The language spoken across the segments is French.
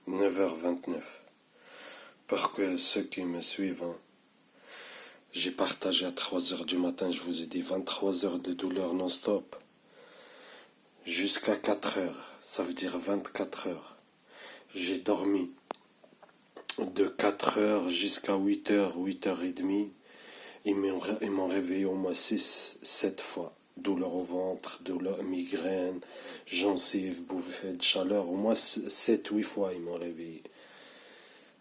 9h29. Pour que ceux qui me suivent, j'ai partagé à 3h du matin, je vous ai dit 23 heures de douleur non-stop. Jusqu'à 4h, ça veut dire 24 heures. J'ai dormi de 4h jusqu'à 8h, 8h30. Ils m'ont réveillé au moins 6-7 fois. Douleur au ventre, douleur, migraine, gencives, bouffée de chaleur. Au moins 7-8 fois ils m'ont réveillé.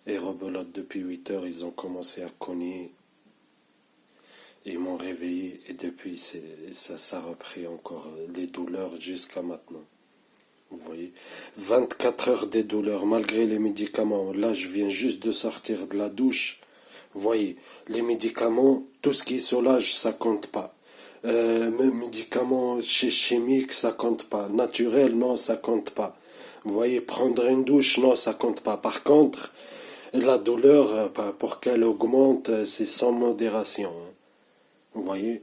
Et rebelote depuis 8h, ils ont commencé à cogner. Ils m'ont réveillé et depuis ça a repris encore les douleurs jusqu'à maintenant. Vous voyez, 24 heures de douleurs malgré les médicaments. Là, je viens juste de sortir de la douche. Vous voyez, les médicaments, tout ce qui soulage, ça compte pas. Médicaments chimiques, ça compte pas. Naturel, non, ça compte pas. Vous voyez, prendre une douche, non, ça compte pas. Par contre, la douleur, pour qu'elle augmente, c'est sans modération. Vous voyez,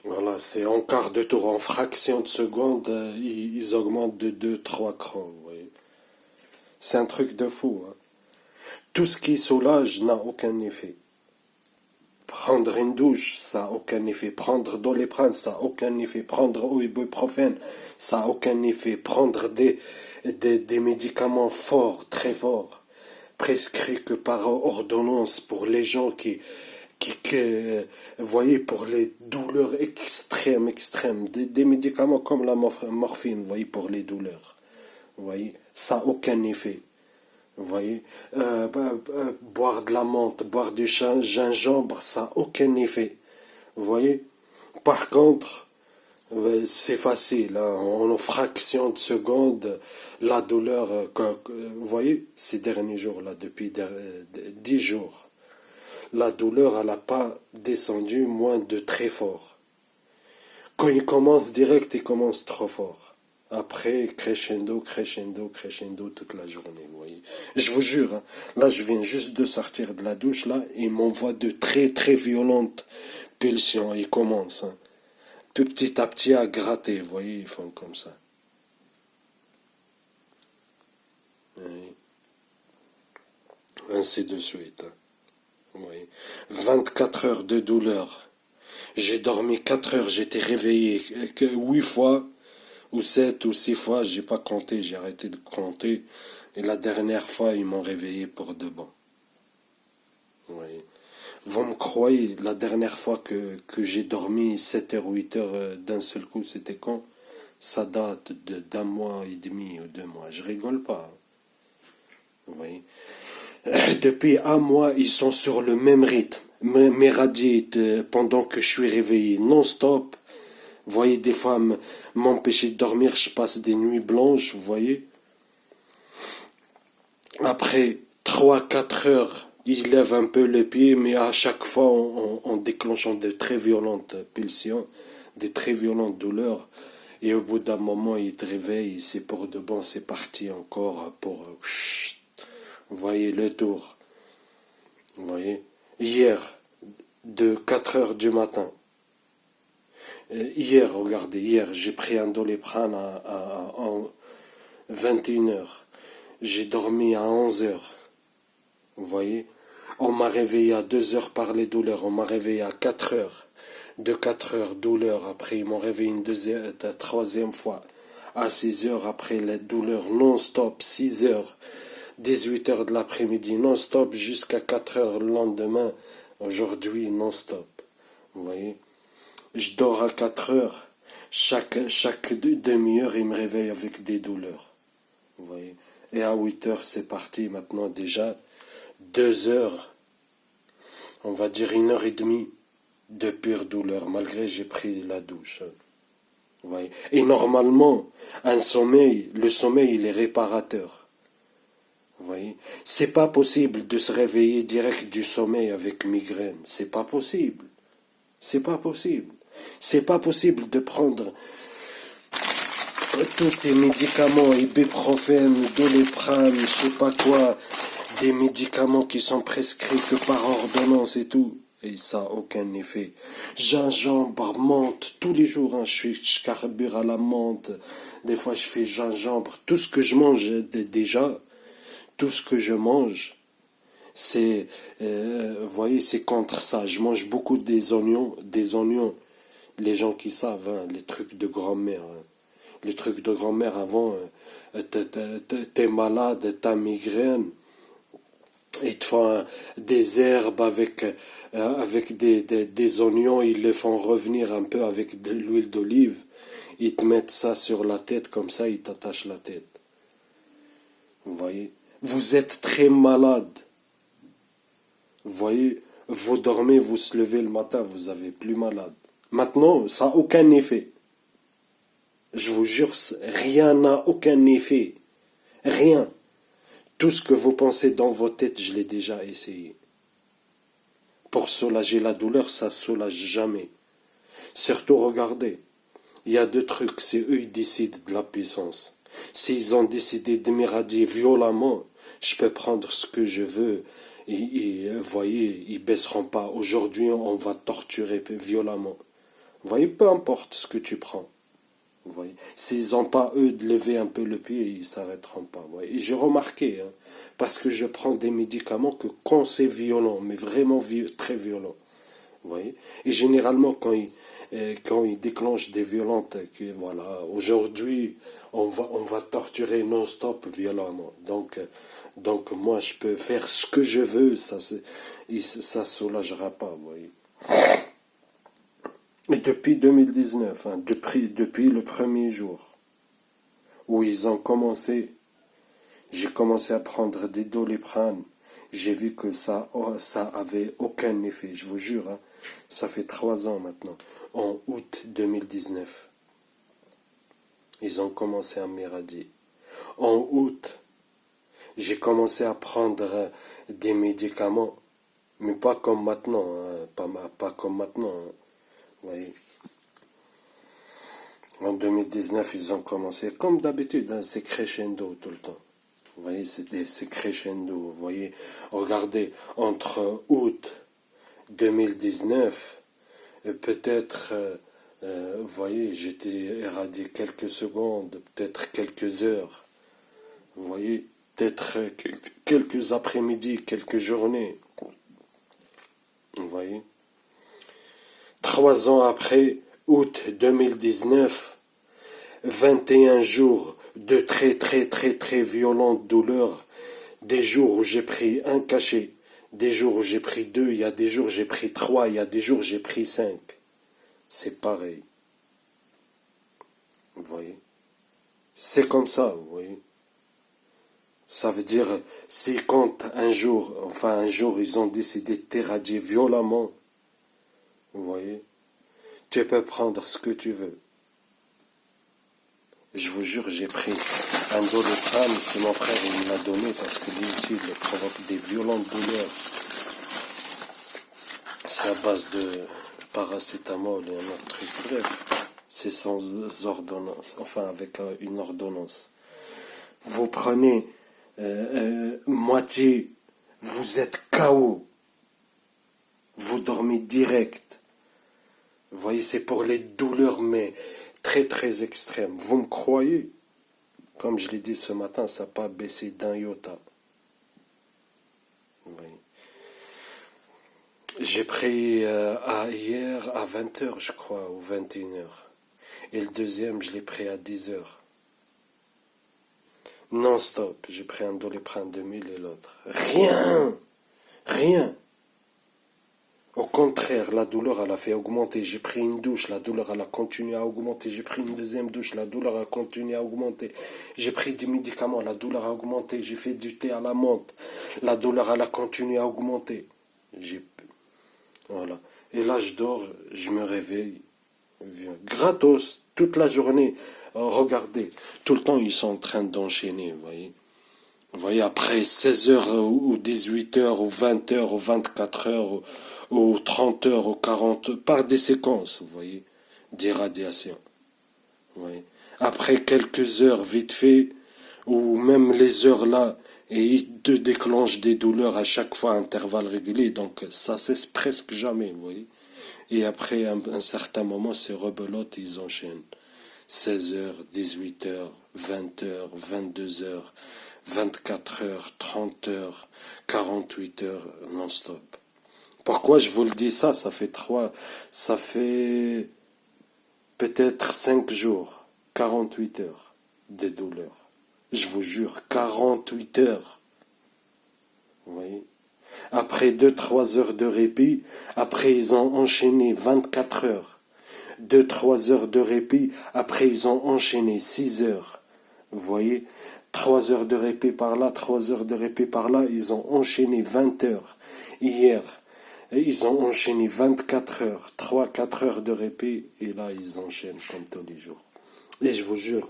voilà, c'est en quart de tour, en fraction de seconde, ils augmentent de 2-3 crans. Vous voyez. C'est un truc de fou. Tout ce qui soulage n'a aucun effet. Prendre une douche, ça n'a aucun effet. Prendre Doliprane, ça n'a aucun effet. Prendre ibuprofène, ça n'a aucun effet. Prendre des médicaments forts, très forts, prescrits que par ordonnance pour les gens qui vous voyez, pour les douleurs extrêmes, des médicaments comme la morphine, vous voyez, pour les douleurs. Vous voyez, ça n'a aucun effet. Vous voyez, boire de la menthe, boire du gingembre, ça n'a aucun effet. Vous voyez, par contre, c'est facile, hein, en fraction de seconde, la douleur, vous voyez, ces derniers jours, là, depuis 10 jours, la douleur, elle n'a pas descendu moins de très fort. Quand il commence direct, il commence trop fort. Après, crescendo toute la journée, vous voyez. Je vous jure, hein, là, je viens juste de sortir de la douche, là, et il m'envoie de très, très violentes pulsions. Il commence, hein, petit à petit à gratter, vous voyez, ils font comme ça. Oui. Ainsi de suite, hein. Oui. 24 heures de douleur. J'ai dormi 4 heures, j'étais réveillé que 8 fois, ou 7 ou 6 fois, j'ai pas compté, j'ai arrêté de compter. Et la dernière fois, ils m'ont réveillé pour de bon. Oui. Vous me croyez, la dernière fois que j'ai dormi 7 heures, 8 heures d'un seul coup, c'était quand? Ça date d'un mois et demi ou 2 mois. Je rigole pas. Vous voyez. Depuis un mois, ils sont sur le même rythme, m'éradier pendant que je suis réveillé non-stop. Vous voyez, des fois, m'empêcher de dormir, je passe des nuits blanches, vous voyez. Après 3-4 heures, ils lèvent un peu les pieds, mais à chaque fois, en déclenchant de très violentes pulsions, des très violentes douleurs. Et au bout d'un moment, ils te réveillent, c'est pour de bon, c'est parti encore pour... Vous voyez le tour. Vous voyez. Hier, de 4 heures du matin. Hier, regardez, hier, j'ai pris un Doliprane à 21 heures. J'ai dormi à 11 heures. Vous voyez. On m'a réveillé à 2 heures par les douleurs. On m'a réveillé à 4 heures. De 4 heures, douleur. Après, ils m'ont réveillé une troisième fois. À 6 heures, après les douleurs non-stop, 6 heures. 18 heures de l'après-midi non-stop jusqu'à 4 heures le lendemain. Aujourd'hui non-stop. Vous voyez. Je dors à 4 heures. Chaque demi-heure, il me réveille avec des douleurs. Vous voyez. Et à 8 heures, c'est parti maintenant déjà. 2 heures. On va dire 1h30 de pure douleur, malgré j'ai pris la douche. Vous voyez. Et normalement, le sommeil, il est réparateur. Vous voyez, c'est pas possible de se réveiller direct du sommeil avec migraine. C'est pas possible. C'est pas possible. C'est pas possible de prendre tous ces médicaments, ibuprofène, Doliprane, je sais pas quoi, des médicaments qui sont prescrits que par ordonnance et tout. Et ça n'a aucun effet. Gingembre, menthe, tous les jours, hein, je carbure à la menthe. Des fois, je fais gingembre. Tout ce que je mange, déjà, tout ce que je mange, c'est, vous voyez, c'est contre ça. Je mange beaucoup des oignons, des oignons. Les gens qui savent, hein, les trucs de grand-mère. Hein. Les trucs de grand-mère avant, t'es malade, t'as migraine. Ils te font des herbes avec des oignons, ils les font revenir un peu avec de l'huile d'olive. Ils te mettent ça sur la tête, comme ça, ils t'attachent la tête. Vous voyez? Vous êtes très malade. Vous voyez? Vous dormez, vous se levez le matin, vous avez plus malade. Maintenant, ça n'a aucun effet. Je vous jure, rien n'a aucun effet. Rien. Tout ce que vous pensez dans vos têtes, je l'ai déjà essayé. Pour soulager la douleur, ça ne soulage jamais. Surtout, regardez, il y a deux trucs, c'est eux qui décident de la puissance. S'ils ont décidé de m'éradier violemment, je peux prendre ce que je veux. Vous voyez, ils baisseront pas. Aujourd'hui, on va torturer violemment. Vous voyez, peu importe ce que tu prends. Vous voyez, s'ils n'ont pas, eux, de lever un peu le pied, ils ne s'arrêteront pas. Vous voyez. Et j'ai remarqué, hein, parce que je prends des médicaments que quand c'est violent, mais vraiment très violent. Vous voyez. Et généralement, quand ils déclenchent des violentes, que voilà, aujourd'hui, on va torturer non-stop violemment. Donc moi, je peux faire ce que je veux, ça soulagera pas, vous voyez. Et depuis 2019, hein, depuis le premier jour où ils ont commencé, j'ai commencé à prendre des Doliprane. J'ai vu que ça avait aucun effet, je vous jure. Hein, ça fait 3 ans maintenant, en août 2019. Ils ont commencé à m'éradier. En août, j'ai commencé à prendre des médicaments, mais pas comme maintenant, hein, pas comme maintenant. Hein. Vous voyez. En 2019, ils ont commencé, comme d'habitude, hein, c'est crescendo tout le temps. Vous voyez, c'est crescendo. Vous voyez, regardez, entre août 2019, peut-être, vous voyez, j'étais éradié quelques secondes, peut-être quelques heures. Vous voyez, peut-être quelques après-midi, quelques journées. Vous voyez. 3 ans après, août 2019, 21 jours de très très très très violentes douleurs, des jours où j'ai pris un cachet, des jours où j'ai pris 2, il y a des jours où j'ai pris 3, il y a des jours où j'ai pris 5. C'est pareil. Vous voyez. C'est comme ça, vous voyez. Ça veut dire, si quand un jour, ils ont décidé de t'éradier violemment, vous voyez, tu peux prendre ce que tu veux. Je vous jure, j'ai pris un Doliprane, c'est mon frère, il me l'a donné parce que lui aussi, il provoque des violentes douleurs. C'est à base de paracétamol et un autre truc. Bref, c'est sans ordonnance, enfin avec une ordonnance. Vous prenez moitié, vous êtes KO. Vous dormez direct. Vous voyez, c'est pour les douleurs, mais très très extrêmes. Vous me croyez? Comme je l'ai dit ce matin, ça n'a pas baissé d'un iota. Vous voyez. J'ai pris hier à 20h, je crois, ou 21h. Et le deuxième, je l'ai pris à 10h. Non-stop, j'ai pris un Doliprane 2000 et l'autre. Rien. Rien. Au contraire, la douleur, elle a fait augmenter. J'ai pris une douche, la douleur, elle a continué à augmenter. J'ai pris une deuxième douche, la douleur a continué à augmenter. J'ai pris des médicaments, la douleur a augmenté. J'ai fait du thé à la menthe, la douleur, elle a continué à augmenter. Voilà. Et là, je dors, je me réveille. Gratos, toute la journée. Regardez, tout le temps, ils sont en train d'enchaîner, vous voyez. Vous voyez, après 16h ou 18h ou 20h ou 24h ou 30h ou 40, par des séquences, vous voyez, d'irradiation. Vous voyez. Après quelques heures vite fait, ou même les heures là, Et il te déclenche des douleurs à chaque fois à intervalles réguliers, donc ça cesse presque jamais, vous voyez. Et après un certain moment, ces rebelotes, ils enchaînent. 16 heures, 18 heures, 20 heures, 22 heures, 24 heures, 30 heures, 48 heures, non-stop. Pourquoi je vous le dis ça? Ça fait peut-être 5 jours, 48 heures de douleur. Je vous jure, 48 heures. Vous voyez? Après 2-3 heures de répit, après ils ont enchaîné 24 heures. 2-3 heures de répit, après ils ont enchaîné 6 heures. Vous voyez? 3 heures de répit par là, 3 heures de répit par là, ils ont enchaîné 20 heures. Hier, ils ont enchaîné 24 heures, 3-4 heures de répit, et là ils enchaînent comme tous les jours. Et je vous jure,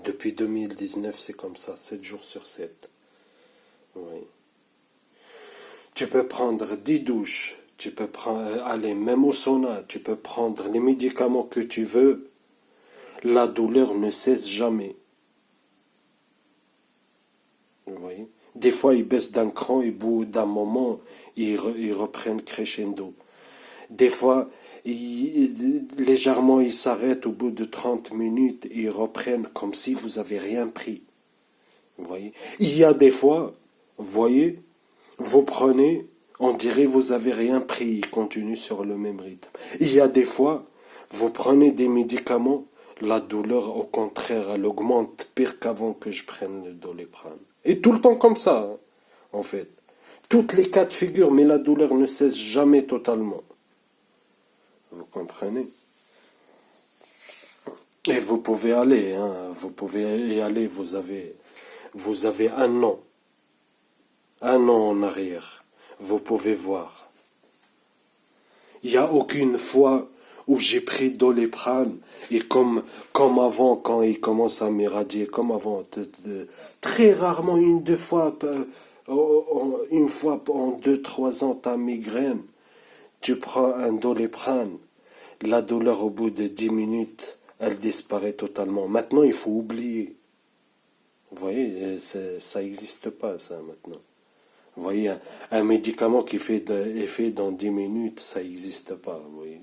depuis 2019, c'est comme ça, 7 jours sur 7. Oui. Tu peux prendre 10 douches, tu peux aller même au sauna, tu peux prendre les médicaments que tu veux, la douleur ne cesse jamais. Vous voyez? Des fois, ils baissent d'un cran et au bout d'un moment, ils reprennent crescendo. Des fois, légèrement, ils s'arrêtent au bout de 30 minutes et ils reprennent comme si vous n'avez rien pris. Vous voyez? Il y a des fois, vous voyez, vous prenez, on dirait vous n'avez rien pris, ils continuent sur le même rythme. Il y a des fois, vous prenez des médicaments, la douleur, au contraire, elle augmente pire qu'avant que je prenne le Doliprane. Et tout le temps comme ça, hein, en fait. Toutes les cas de figure, mais la douleur ne cesse jamais totalement. Vous comprenez? Et vous pouvez aller, hein, vous pouvez y aller, vous avez un an en arrière. Vous pouvez voir. Il n'y a aucune fois où j'ai pris Doliprane et comme avant, quand il commence à m'irradier, comme avant, très rarement, une fois en 2-3 ans, ta migraine, tu prends un Doliprane, la douleur au bout de 10 minutes, elle disparaît totalement. Maintenant, il faut oublier. Vous voyez, ça n'existe pas, ça, maintenant. Vous voyez, un médicament qui fait effet dans 10 minutes, ça n'existe pas, vous voyez.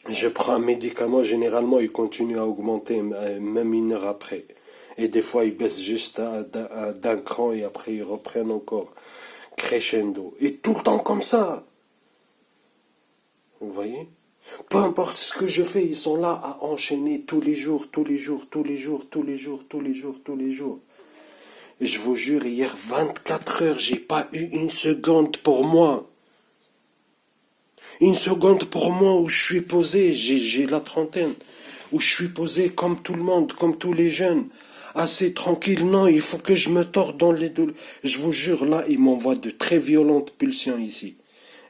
Je prends un médicament, généralement, il continue à augmenter, même 1 heure après. Et des fois, il baisse juste d'un cran et après, ils reprennent encore crescendo. Et tout le temps comme ça. Vous voyez? Peu importe ce que je fais, ils sont là à enchaîner tous les jours, tous les jours, tous les jours, tous les jours, tous les jours, tous les jours. Et je vous jure, hier, 24 heures, j'ai pas eu une seconde pour moi. Une seconde pour moi où je suis posé, j'ai la trentaine, où je suis posé comme tout le monde, comme tous les jeunes, assez tranquille. Non, il faut que je me torde dans les douleurs. Je vous jure, là, il m'envoie de très violentes pulsions ici.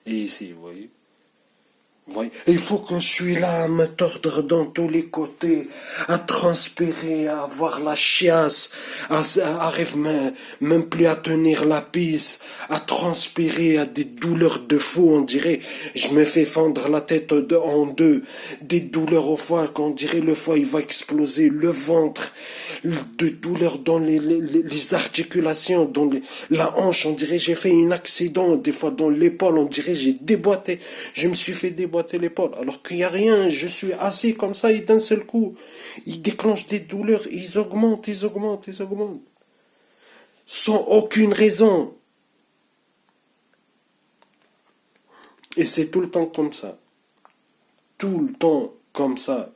Et ici, vous voyez. Voyez, il faut que je suis là à me tordre dans tous les côtés, à transpirer, à avoir la chiasse, arrive même plus à tenir la pisse, à transpirer, à des douleurs de fou, on dirait, je me fais fendre la tête en deux, des douleurs au foie, qu'on dirait le foie il va exploser, le ventre, de douleurs dans les articulations, dans la hanche, on dirait j'ai fait un accident, des fois dans l'épaule, on dirait j'ai déboîté, je me suis fait déboîter l'épaule, alors qu'il n'y a rien, je suis assis comme ça et d'un seul coup, ils déclenchent des douleurs, ils augmentent, sans aucune raison. Et c'est tout le temps comme ça. Tout le temps comme ça.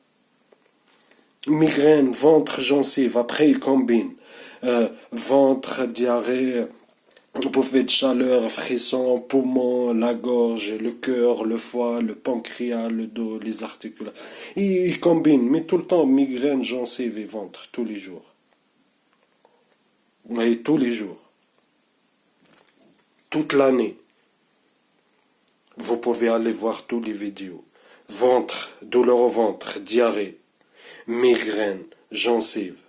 Migraine, ventre, gencive, après ils combinent. Ventre, diarrhée, bouffée de chaleur, frisson, poumon, la gorge, le cœur, le foie, le pancréas, le dos, les articulations. Ils combinent, mais tout le temps, migraine, gencive et ventre, tous les jours. Oui, tous les jours. Toute l'année. Vous pouvez aller voir tous les vidéos. Ventre, douleur au ventre, diarrhée, migraine, gencive.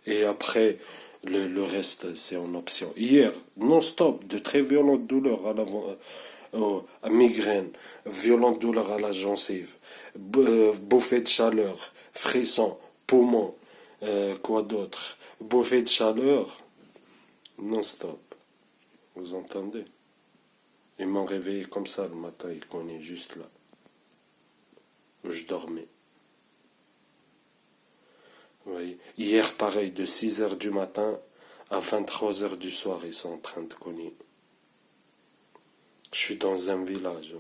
Et après, le reste, c'est en option. Hier, non-stop, de très violentes douleurs à migraine, violentes douleurs à la gencive, bouffée de chaleur, frisson, poumon, quoi d'autre, bouffée de chaleur, non-stop. Vous entendez? Ils m'ont réveillé comme ça le matin, ils connaissent juste là, où je dormais. Vous voyez? Hier, pareil, de 6 heures du matin à 23 heures du soir, ils sont en train de cogner. Je suis dans un village.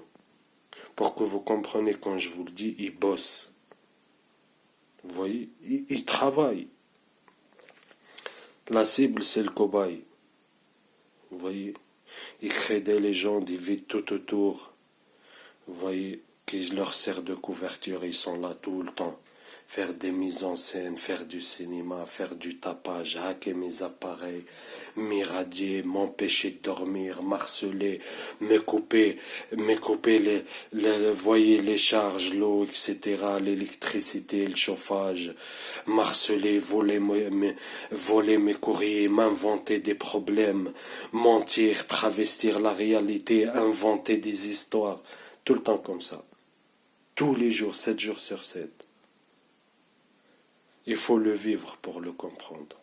Pour que vous compreniez, quand je vous le dis, ils bossent. Vous voyez? Ils travaillent. La cible, c'est le cobaye. Vous voyez? Ils créent des légendes, ils vivent tout autour. Vous voyez? Qui leur sert de couverture, ils sont là tout le temps. Faire des mises en scène, faire du cinéma, faire du tapage, hacker mes appareils, m'irradier, m'empêcher de dormir, m'harceler, me couper voyez, les charges, l'eau, etc., l'électricité, le chauffage, m'harceler, voler mes courriers, m'inventer des problèmes, mentir, travestir la réalité, inventer des histoires, tout le temps comme ça. Tous les jours, 7 jours sur 7. Il faut le vivre pour le comprendre.